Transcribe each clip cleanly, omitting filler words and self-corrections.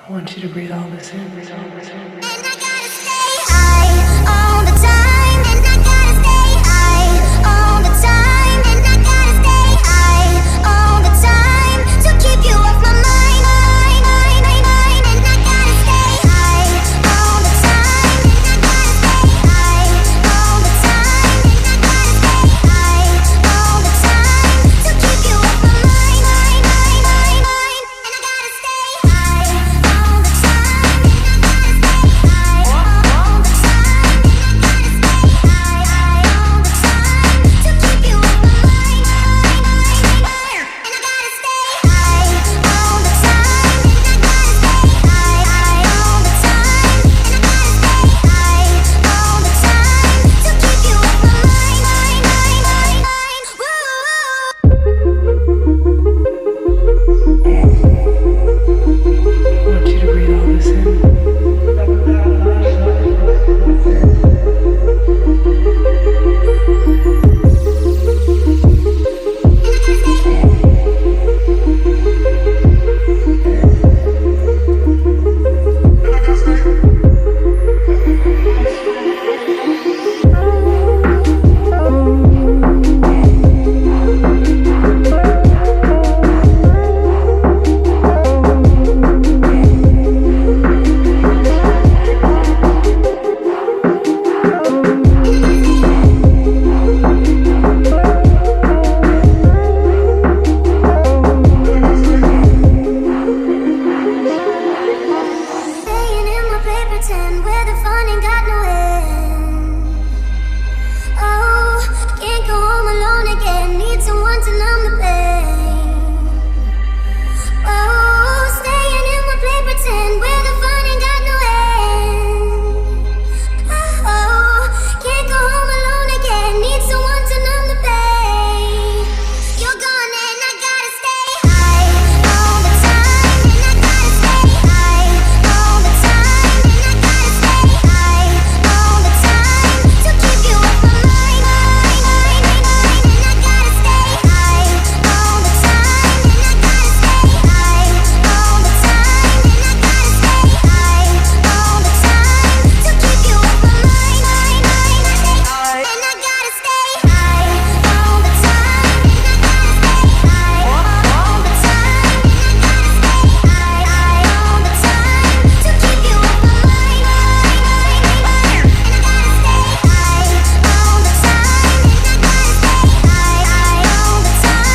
I want you to breathe all this in, breathe all this in. And I gotta stay high all the time. And I gotta stay high all the time. And I gotta stay high all the time to keep you off my mind. And I gotta stay high all the time. And I gotta stay high all the time. And I gotta stay high all the time to keep you off my mind. And I gotta stay high all the time. I want you to breathe all this in. Staying in my paper tent where the fun ain't got no end. Oh, can't go home alone again. Need someone to numb the pain. Oh, staying in my paper tent where the fun ain't got no end. Oh, can't go home alone again. Need someone to numb the pain. You're gone and I gotta stay high all the time. And I gotta stay high all the time. And I gotta stay high all the time to keep you off my mind. And I gotta stay high all the time. And I gotta stay high all the time. And I gotta stay high all the time to keep you off my mind. And I gotta stay high all the time. And I gotta stay high all the time. And I gotta stay high all the time to keep you off my mind. And I gotta stay high all the time. And I gotta stay high all the time.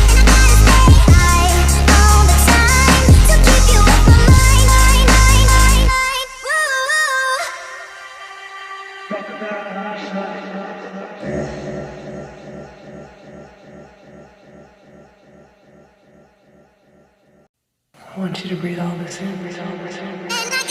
And I gotta stay high all the time to keep you off my mind. I want you to breathe all this in, breathe all this in. And I